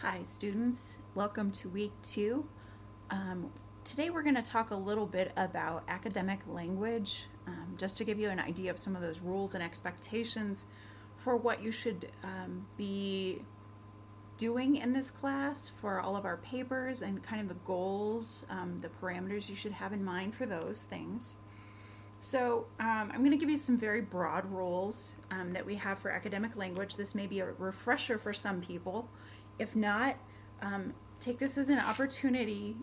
Hi students, welcome to week 2. Today we're going to talk a little bit about academic language, just to give you an idea of some of those rules and expectations for what you should be doing in this class for all of our papers and kind of the goals, the parameters you should have in mind for those things. So I'm going to give you some very broad rules that we have for academic language. This may be a refresher for some people. If not, take this as an opportunity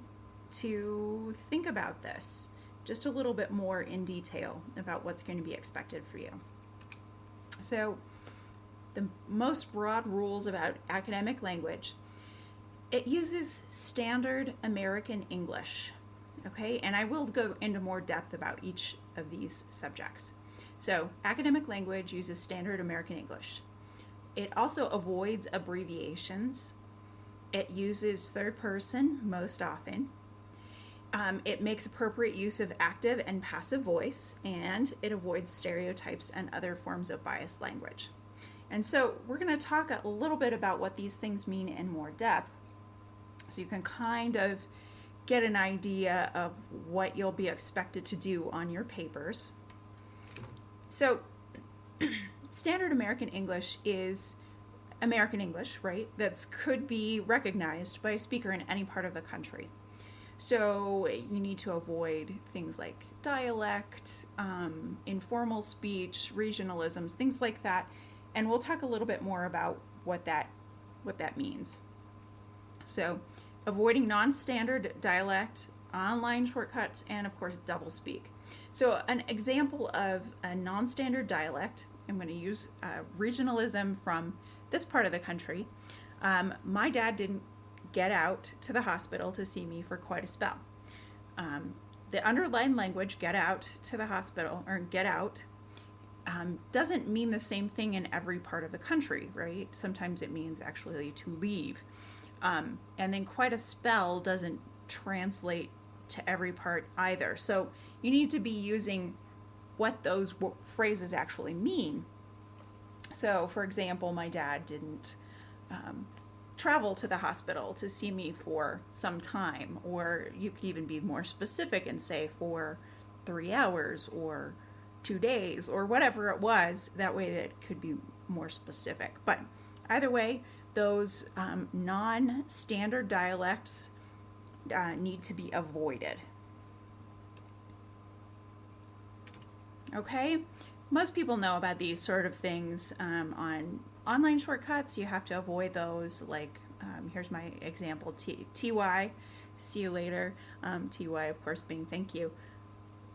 to think about this just a little bit more in detail about what's going to be expected for you. So the most broad rules about academic language, it uses standard American English. Okay, and I will go into more depth about each of these subjects. So academic language uses standard American English. It also avoids abbreviations. It uses third person most often. It makes appropriate use of active and passive voice, and it avoids stereotypes and other forms of biased language. And so we're going to talk a little bit about what these things mean in more depth, so you can kind of get an idea of what you'll be expected to do on your papers. So standard American English is American English, right? That could be recognized by a speaker in any part of the country. So you need to avoid things like dialect, informal speech, regionalisms, things like that. And we'll talk a little bit more about what that means. So avoiding non-standard dialect, online shortcuts, and of course doublespeak. So an example of a non-standard dialect, I'm going to use regionalism from this part of the country. My dad didn't get out to the hospital to see me for quite a spell. The underlying language, get out to the hospital, or get out, doesn't mean the same thing in every part of the country, right? Sometimes it means actually to leave. And then quite a spell doesn't translate to every part either. So you need to be using what those phrases actually mean. So, for example, my dad didn't travel to the hospital to see me for some time, or you could even be more specific and say for 3 hours or 2 days or whatever it was. That way it could be more specific. But either way, those non-standard dialects need to be avoided. Okay, most people know about these sort of things on online shortcuts. You have to avoid those, like here's my example, TY, see you later, TY of course being thank you,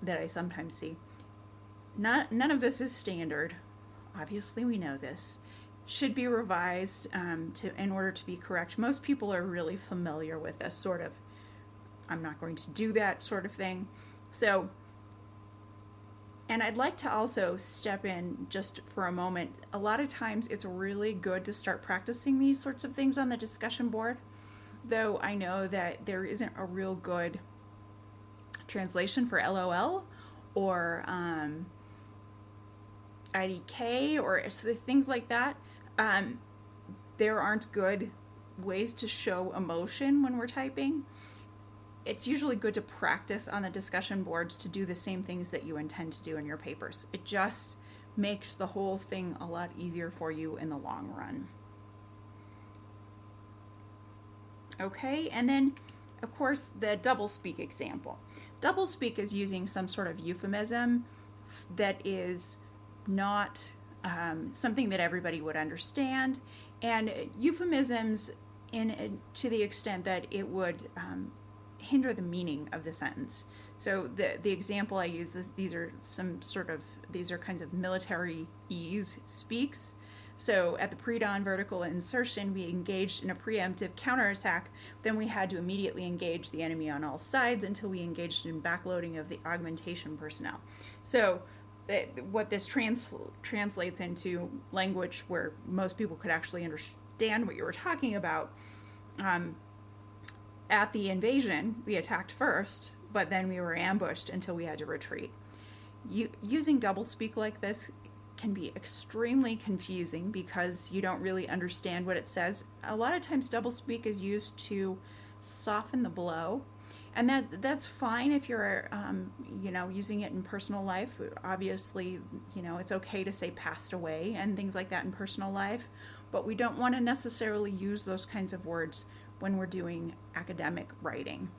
that I sometimes see. None of this is standard. Obviously we know this. Should be revised in order to be correct. Most people are really familiar with this sort of I'm not going to do that sort of thing. So, and I'd like to also step in just for a moment. A lot of times it's really good to start practicing these sorts of things on the discussion board, though I know that there isn't a real good translation for LOL or IDK or things like that. There aren't good ways to show emotion when we're typing. It's usually good to practice on the discussion boards to do the same things that you intend to do in your papers. It just makes the whole thing a lot easier for you in the long run. Okay, and then of course the doublespeak example. Doublespeak is using some sort of euphemism that is not something that everybody would understand, and euphemisms to the extent that it would hinder the meaning of the sentence. So the example I use these are kinds of military ease speaks. So at the pre-dawn vertical insertion, we engaged in a preemptive counterattack. Then we had to immediately engage the enemy on all sides until we engaged in backloading of the augmentation personnel. So what this translates into language where most people could actually understand what you were talking about. At the invasion, we attacked first, but then we were ambushed until we had to retreat. Using doublespeak like this can be extremely confusing because you don't really understand what it says. A lot of times doublespeak is used to soften the blow, and that's fine if you're using it in personal life. Obviously, it's okay to say passed away and things like that in personal life, but we don't want to necessarily use those kinds of words when we're doing academic writing.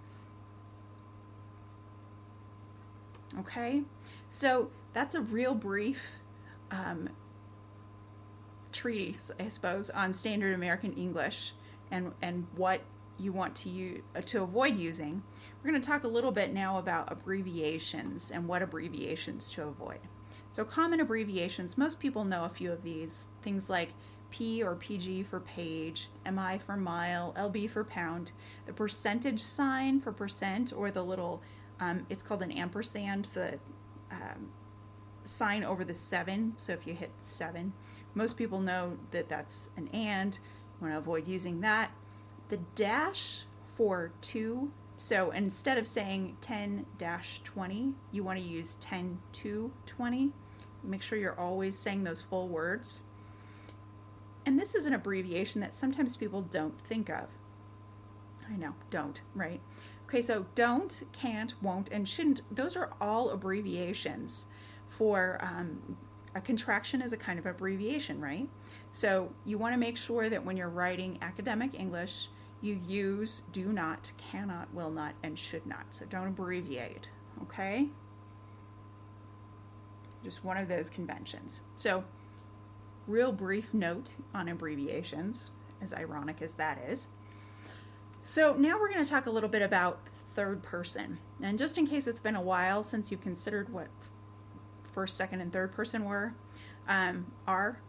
Okay, so that's a real brief treatise, I suppose, on standard American English and what you want to avoid using. We're going to talk a little bit now about abbreviations and what abbreviations to avoid. So common abbreviations, most people know a few of these, things like P or PG for page, MI for mile, LB for pound, the percentage sign for percent, or the little, it's called an ampersand, the sign over the 7, so if you hit 7, most people know that that's an and. You want to avoid using that. The dash for 2, so instead of saying 10-20, you want to use 10-20. Make sure you're always saying those full words. And this is an abbreviation that sometimes people don't think of. I know, don't, right? Okay, so don't, can't, won't, and shouldn't, those are all abbreviations for a contraction is a kind of abbreviation, right? So you want to make sure that when you're writing academic English, you use do not, cannot, will not, and should not. So don't abbreviate, okay? Just one of those conventions. So real brief note on abbreviations, as ironic as that is. So now we're going to talk a little bit about third person. And just in case it's been a while since you've considered what first, second, and third person are.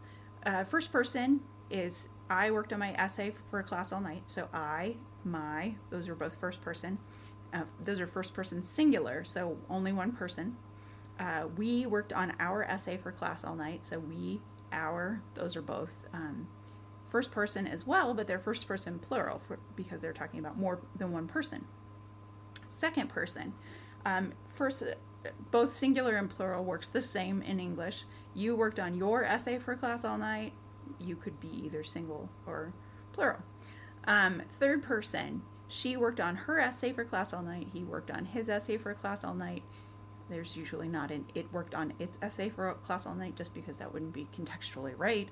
First person is I worked on my essay for a class all night. So I, my, those are both first person. Those are first person singular, so only one person. We worked on our essay for class all night. So we, our, those are both first person as well, but they're first person plural because they're talking about more than one person. Second person, both singular and plural works the same in English. You worked on your essay for class all night. You could be either single or plural. Third person, she worked on her essay for class all night. He worked on his essay for class all night. There's usually not an it worked on its essay for class all night just because that wouldn't be contextually right.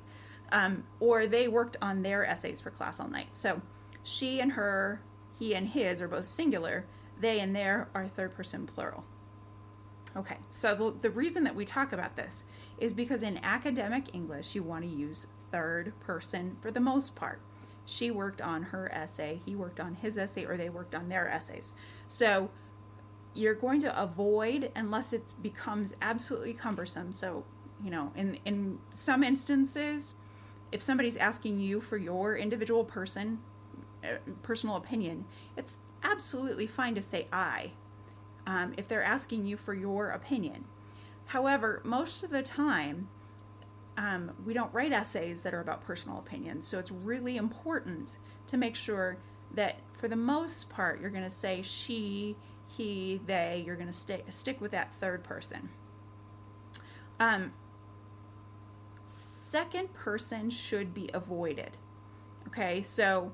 Or they worked on their essays for class all night. So she and her, he and his are both singular. They and their are third person plural. Okay, so the reason that we talk about this is because in academic English, you want to use third person for the most part. She worked on her essay, he worked on his essay, or they worked on their essays. So you're going to avoid, unless it becomes absolutely cumbersome. So, in some instances, if somebody's asking you for your individual personal opinion, it's absolutely fine to say I. If they're asking you for your opinion. However, most of the time, we don't write essays that are about personal opinions, so it's really important to make sure that for the most part, you're going to say she, he, they, you're going to stick with that third person. Second person should be avoided. Okay, so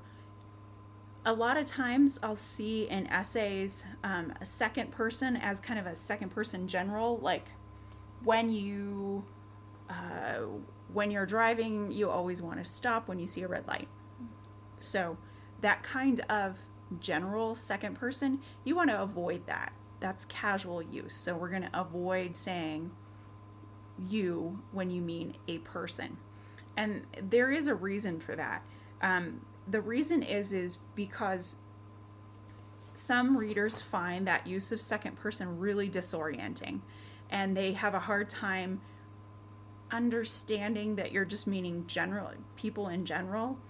a lot of times I'll see in essays a second person as kind of a second person general, like when you're driving, you always want to stop when you see a red light. So that kind of general second person, you want to avoid that. That's casual use. So we're going to avoid saying you when you mean a person. And there is a reason for that. The reason is because some readers find that use of second person really disorienting, and they have a hard time understanding that you're just meaning general people in general.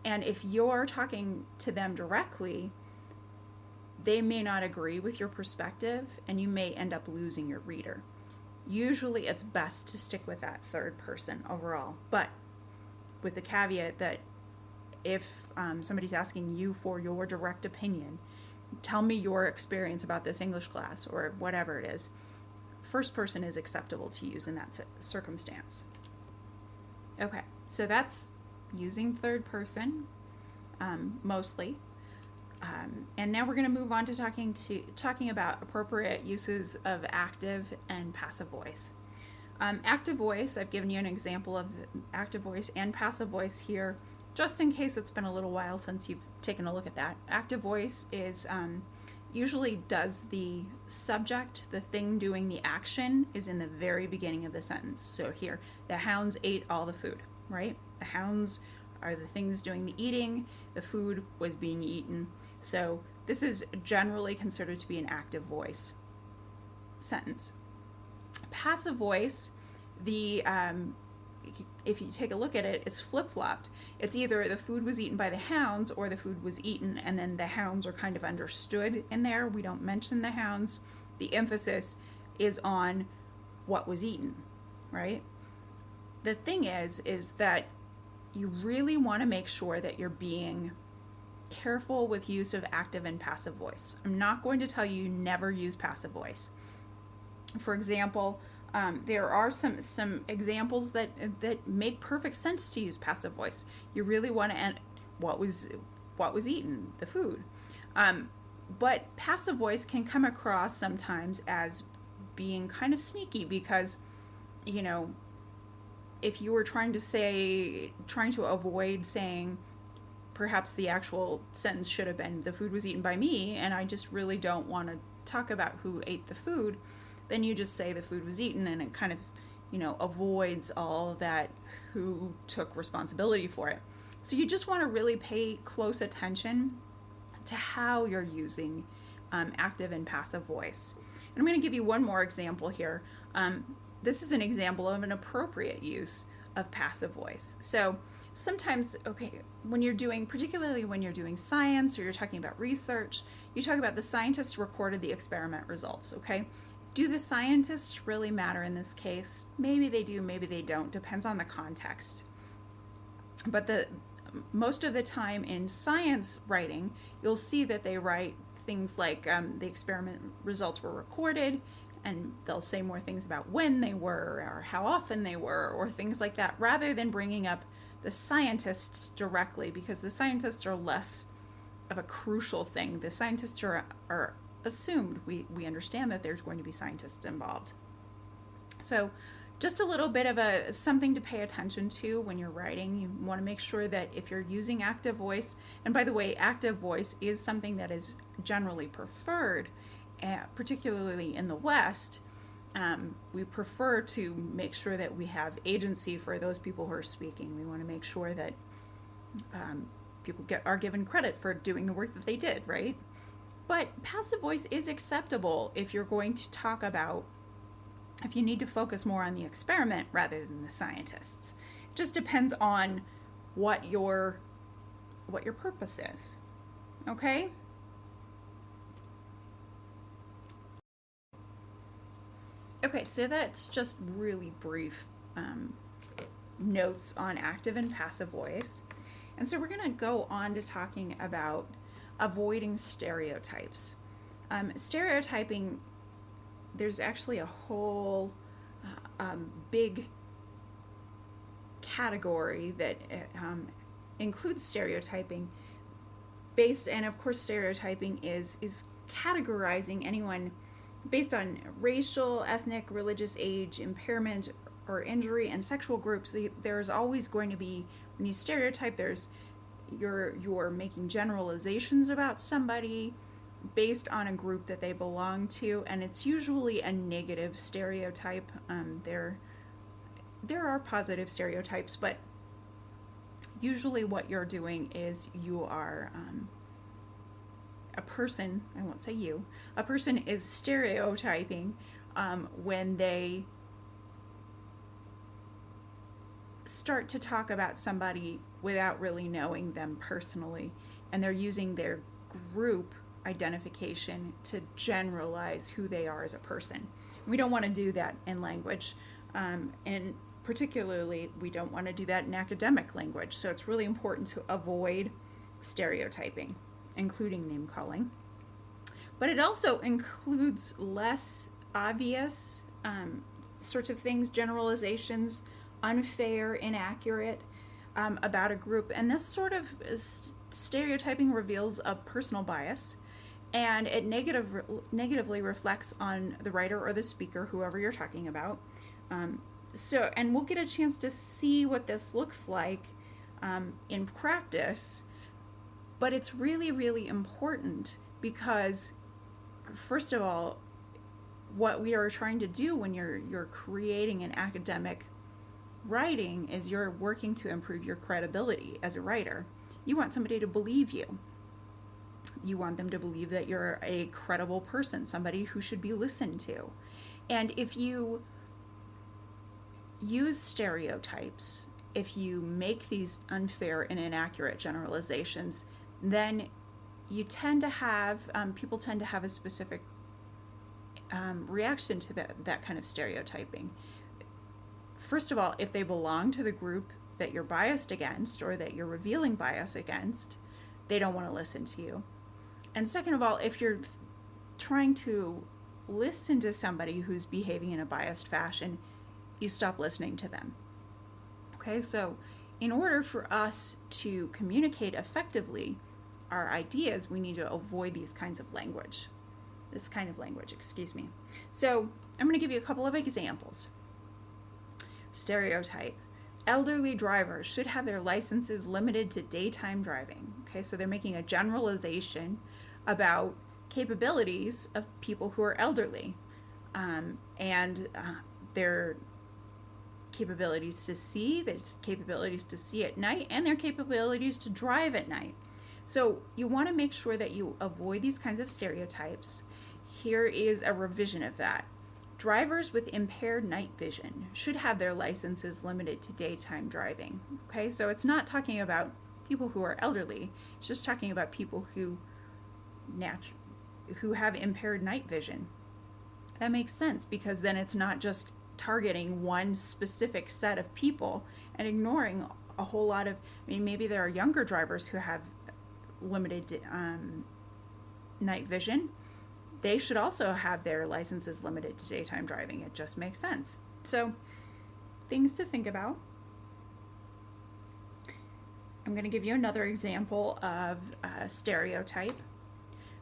And if you're talking to them directly, they may not agree with your perspective, and you may end up losing your reader. Usually it's best to stick with that third person overall, but with the caveat that if somebody's asking you for your direct opinion, tell me your experience about this English class or whatever it is, first person is acceptable to use in that circumstance. Okay, so that's using third person mostly. And now we're going to move on to talking about appropriate uses of active and passive voice. Active voice, I've given you an example of active voice and passive voice here, just in case it's been a little while since you've taken a look at that. Active voice is usually does the subject, the thing doing the action, is in the very beginning of the sentence. So here, the hounds ate all the food, right? The hounds are the things doing the eating, the food was being eaten. So this is generally considered to be an active voice sentence. Passive voice, if you take a look at it, it's flip-flopped. It's either the food was eaten by the hounds or the food was eaten and then the hounds are kind of understood in there. We don't mention the hounds. The emphasis is on what was eaten, right? The thing is that you really want to make sure that you're being careful with use of active and passive voice. I'm not going to tell you never use passive voice. For example, there are some examples that make perfect sense to use passive voice. You really want to what was eaten, the food. But passive voice can come across sometimes as being kind of sneaky because, you know, if you were trying to avoid saying, perhaps the actual sentence should have been, the food was eaten by me, and I just really don't want to talk about who ate the food, then you just say the food was eaten, and it kind of, avoids all that who took responsibility for it. So you just want to really pay close attention to how you're using active and passive voice. And I'm going to give you one more example here. This is an example of an appropriate use of passive voice. So sometimes, particularly when you're doing science or you're talking about research, you talk about the scientists recorded the experiment results, okay? Do the scientists really matter in this case? Maybe they do, maybe they don't. Depends on the context. But most of the time in science writing, you'll see that they write things like the experiment results were recorded, and they'll say more things about when they were or how often they were or things like that, rather than bringing up the scientists directly, because the scientists are less of a crucial thing. The scientists are assumed. We understand that there's going to be scientists involved. So just a little bit of something to pay attention to when you're writing. You want to make sure that if you're using active voice, and by the way, active voice is something that is generally preferred, particularly in the West. We prefer to make sure that we have agency for those people who are speaking. We want to make sure that people are given credit for doing the work that they did, right? But passive voice is acceptable if you're going to talk about, if you need to focus more on the experiment rather than the scientists. It just depends on what your purpose is. Okay? Okay, so that's just really brief notes on active and passive voice. And so we're going to go on to talking about avoiding stereotypes. Stereotyping, there's actually a whole big category that includes stereotyping and of course stereotyping is categorizing anyone based on racial, ethnic, religious, age, impairment, or injury, and sexual groups. There's always going to be, when you stereotype, you're making generalizations about somebody based on a group that they belong to, and it's usually a negative stereotype. There are positive stereotypes, but usually what you're doing is you are a person, I won't say you, a person is stereotyping when they start to talk about somebody without really knowing them personally, and they're using their group identification to generalize who they are as a person. We don't want to do that in language, and particularly we don't want to do that in academic language, so it's really important to avoid stereotyping, including name calling. But it also includes less obvious sorts of things, generalizations unfair, inaccurate about a group. And this sort of stereotyping reveals a personal bias, and it negatively reflects on the writer or the speaker, whoever you're talking about. And we'll get a chance to see what this looks like in practice, but it's really, really important because, first of all, what we are trying to do when you're creating an academic writing is you're working to improve your credibility as a writer. You want somebody to believe you. You want them to believe that you're a credible person, somebody who should be listened to. And if you use stereotypes, if you make these unfair and inaccurate generalizations, then you tend to have, people tend to have a specific reaction to that kind of stereotyping. First of all, if they belong to the group that you're biased against or that you're revealing bias against, they don't want to listen to you. And second of all, if you're trying to listen to somebody who's behaving in a biased fashion, you stop listening to them. Okay, so in order for us to communicate effectively our ideas, we need to avoid this kind of language, So I'm going to give you a couple of examples. Stereotype. Elderly drivers should have their licenses limited to daytime driving. Okay, so they're making a generalization about capabilities of people who are elderly, and their capabilities to see, their capabilities to see at night, and their capabilities to drive at night. So you want to make sure that you avoid these kinds of stereotypes. Here is a revision of that. Drivers with impaired night vision should have their licenses limited to daytime driving. Okay, so it's not talking about people who are elderly. It's just talking about people who have impaired night vision. That makes sense because then it's not just targeting one specific set of people and ignoring a whole lot of, maybe there are younger drivers who have limited night vision. They should also have their licenses limited to daytime driving. It just makes sense. So, things to think about. I'm going to give you another example of a stereotype.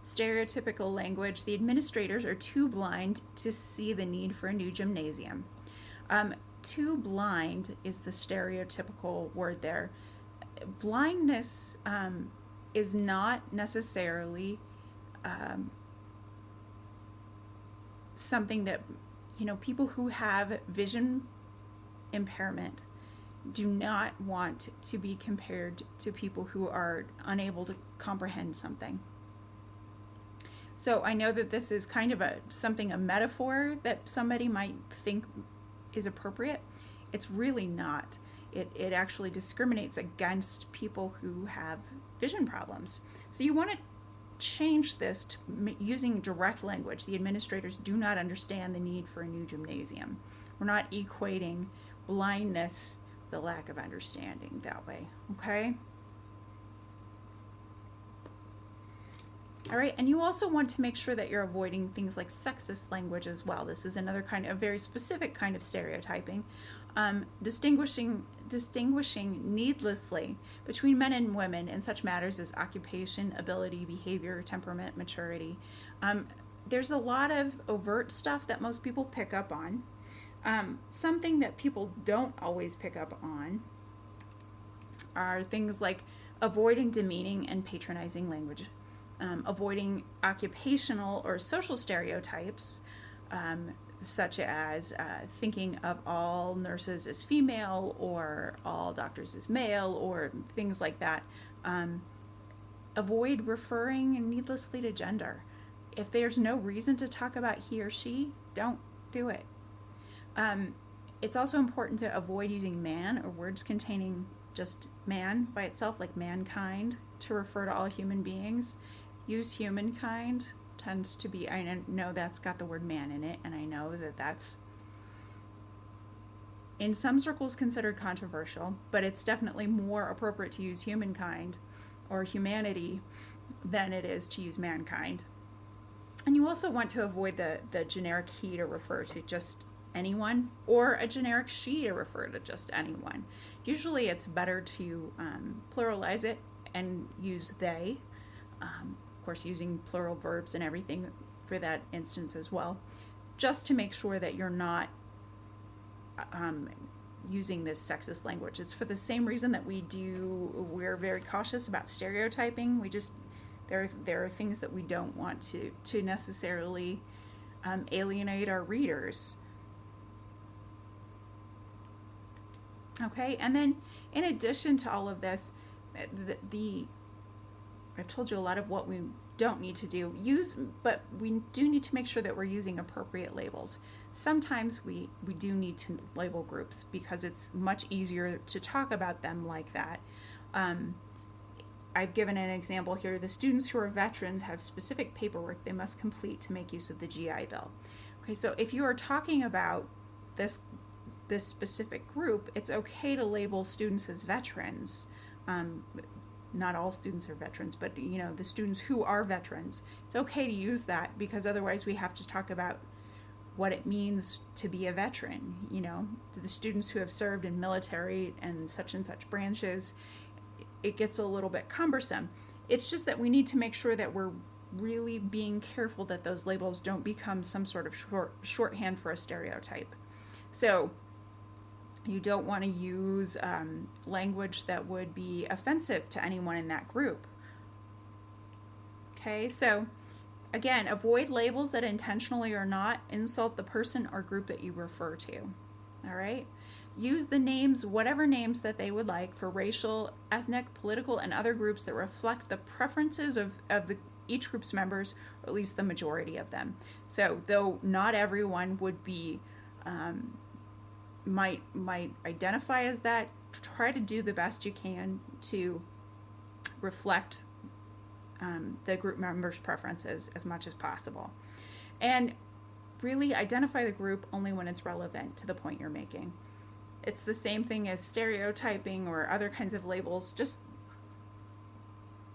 Stereotypical language. The administrators are too blind to see the need for a new gymnasium. Too blind is the stereotypical word there. Blindness is not necessarily something that, people who have vision impairment do not want to be compared to people who are unable to comprehend something. So I know that this is kind of a metaphor that somebody might think is appropriate. It's really not. It actually discriminates against people who have vision problems. So you want to change this to using direct language. The administrators do not understand the need for a new gymnasium. We're not equating blindness with the lack of understanding that way, okay? All right, and you also want to make sure that you're avoiding things like sexist language as well. This is another kind of very specific kind of stereotyping. Distinguishing needlessly between men and women in such matters as occupation, ability, behavior, temperament, maturity. There's a lot of overt stuff that most people pick up on. Something that people don't always pick up on are things like avoiding demeaning and patronizing language, avoiding occupational or social stereotypes, such as thinking of all nurses as female or all doctors as male or things like that. Avoid referring needlessly to gender. If there's no reason to talk about he or she, don't do it. It's also important to avoid using man or words containing just man by itself, like mankind, to refer to all human beings. Use humankind tends to be, I know that's got the word man in it, and I know that that's in some circles considered controversial, but it's definitely more appropriate to use humankind or humanity than it is to use mankind. And you also want to avoid the generic he to refer to just anyone, or a generic she to refer to just anyone. Usually it's better to pluralize it and use they, of course using plural verbs and everything for that instance as well, just to make sure that you're not using this sexist language. It's for the same reason that we're very cautious about stereotyping. There are things that we don't want to necessarily alienate our readers. Okay, and then in addition to all of this, I've told you a lot of what we don't need to but we do need to make sure that we're using appropriate labels. Sometimes we do need to label groups because it's much easier to talk about them like that. I've given an example here. The students who are veterans have specific paperwork they must complete to make use of the GI Bill. Okay, so if you are talking about this specific group, it's okay to label students as veterans. Not all students are veterans, but the students who are veterans, it's okay to use that, because otherwise we have to talk about what it means to be a veteran. The students who have served in military and such branches, it gets a little bit cumbersome. It's just that we need to make sure that we're really being careful that those labels don't become some sort of shorthand for a stereotype. So you don't want to use language that would be offensive to anyone in that group. Okay, so again, avoid labels that intentionally or not insult the person or group that you refer to. All right? Use the names, whatever names that they would like, for racial, ethnic, political, and other groups that reflect the preferences of each group's members, or at least the majority of them. So though not everyone would be might identify as that, try to do the best you can to reflect the group members' preferences as much as possible. And really identify the group only when it's relevant to the point you're making. It's the same thing as stereotyping or other kinds of labels. Just,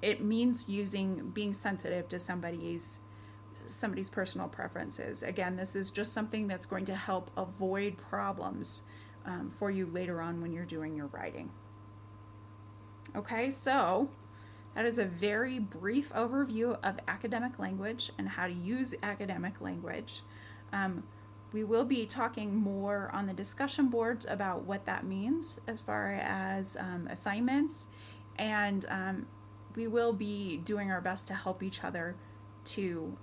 it means being sensitive to somebody's personal preferences. Again, this is just something that's going to help avoid problems for you later on when you're doing your writing. Okay, so that is a very brief overview of academic language and how to use academic language. We will be talking more on the discussion boards about what that means as far as assignments, and we will be doing our best to help each other to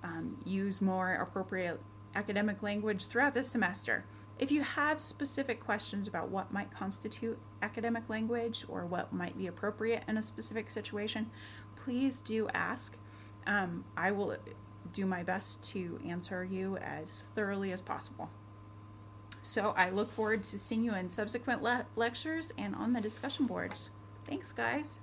use more appropriate academic language throughout this semester. If you have specific questions about what might constitute academic language or what might be appropriate in a specific situation, please do ask. I will do my best to answer you as thoroughly as possible. So I look forward to seeing you in subsequent lectures and on the discussion boards. Thanks, guys.